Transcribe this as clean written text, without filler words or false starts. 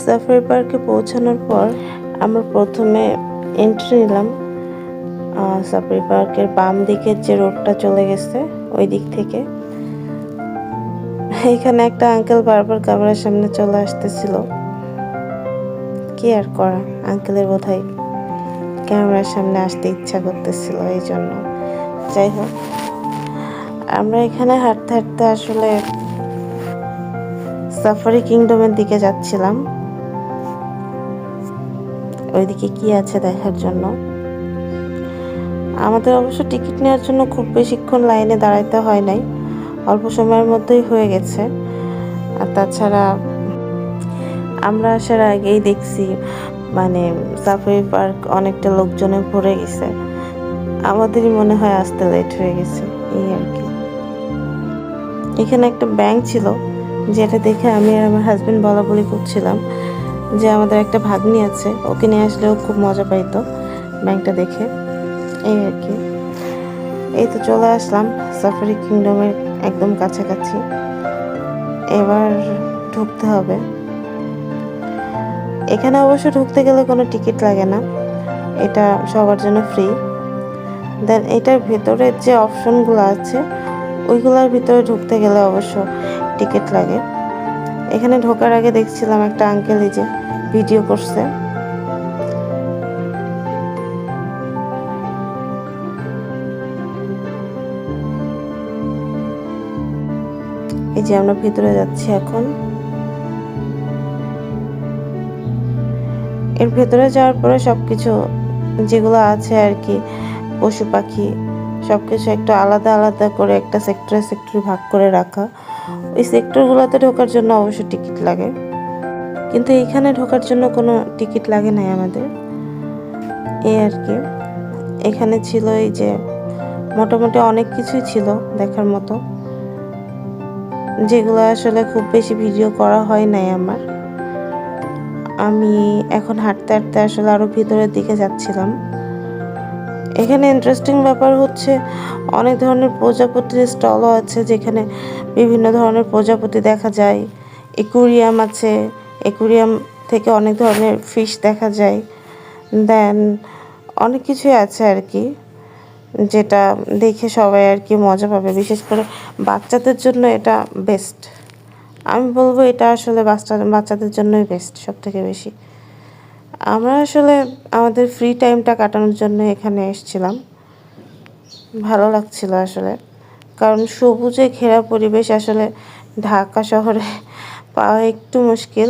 Safari পার্কে পৌঁছানোর পর আমরা প্রথমে এন্ট্রি নিলাম সাফারি পার্কের বাম দিকের যে রোডটা চলে গেছে ওই দিক থেকে। এখানে একটা আঙ্কেল বারবার ক্যামেরার সামনে চলে আসতেছিল, কি আর করা, আঙ্কেলের বোধহয় ক্যামেরার সামনে আসতে ইচ্ছা করতেছিল, এই জন্য। যাই হোক, আমরা এখানে হাঁটতে হাঁটতে আসলে সাফারি কিংডমের দিকে যাচ্ছিলাম, ওইদিকে কি আছে দেখার জন্য। আমাদের অবশ্য টিকিট নেওয়ার জন্য খুব বেশিক্ষণ লাইনে দাঁড়াইতে হয় নাই, অল্প সময়ের মধ্যেই হয়ে গেছে। আর তাছাড়া আমরা আসার আগেই দেখছি মানে সাফারি পার্ক অনেকটা লোকজনে ভরে গেছে, আমাদেরই মনে হয় আসতে লেট হয়ে গেছে, এই আর কি। এখানে একটা ব্যাংক ছিল, যেটা দেখে আমি আর আমার হাজবেন্ড বলাবলি করছিলাম যে আমাদের একটা ভাগ্নি আছে, ওকে নিয়ে আসলেও খুব মজা পাইতো ব্যাংকটা দেখে, এই আর কি। এই তো চলে আসলাম সাফারি কিংডমের একদম কাছাকাছি, এবার ঢুকতে হবে। এখানে অবশ্য ঢুকতে গেলে কোনো টিকিট লাগে না, এটা সবার জন্য ফ্রি। দেন এটার ভেতরে যে অপশনগুলো আছে ওইগুলোর ভিতরে ঢুকতে গেলে অবশ্য টিকিট লাগে। এখানে ঢোকার আগে দেখছিলাম একটা আঙ্কেল এই যে ভিডিও করছে। এই যে আমরা ভিতরে যাচ্ছি এখন। এর ভেতরে যাওয়ার পরে সবকিছু যেগুলো আছে আর কি, পশু পাখি সবকিছু একটু আলাদা আলাদা করে একটা সেক্টরে ভাগ করে রাখা। ওই সেক্টরগুলোতে ঢোকার জন্য অবশ্য টিকিট লাগে, কিন্তু এইখানে ঢোকার জন্য কোনো টিকিট লাগে নাই আমাদের, এই আর কি। এখানে ছিল এই যে মোটামুটি অনেক কিছুই ছিল দেখার মতো, যেগুলো আসলে খুব বেশি ভিডিও করা হয় নাই আমার। আমি এখন হাঁটতে হাঁটতে আসলে আরো ভিতরের দিকে যাচ্ছিলাম। এখানে ইন্টারেস্টিং ব্যাপার হচ্ছে অনেক ধরনের প্রজাপতির স্টলও আছে, যেখানে বিভিন্ন ধরনের প্রজাপতি দেখা যায়। একুরিয়াম আছে, একুরিয়াম থেকে অনেক ধরনের ফিশ দেখা যায়। দেন অনেক কিছুই আছে আর কি, যেটা দেখে সবাই আর কি মজা পাবে। বিশেষ করে বাচ্চাদের জন্য এটা বেস্ট, আমি বলবো এটা আসলে বাচ্চাদের জন্যই বেস্ট সব থেকে বেশি। আমরা আসলে আমাদের ফ্রি টাইমটা কাটানোর জন্য এখানে এসেছিলাম, ভালো লাগছিল আসলে, কারণ সবুজে ঘেরা পরিবেশ আসলে ঢাকা শহরে পাওয়া একটু মুশকিল।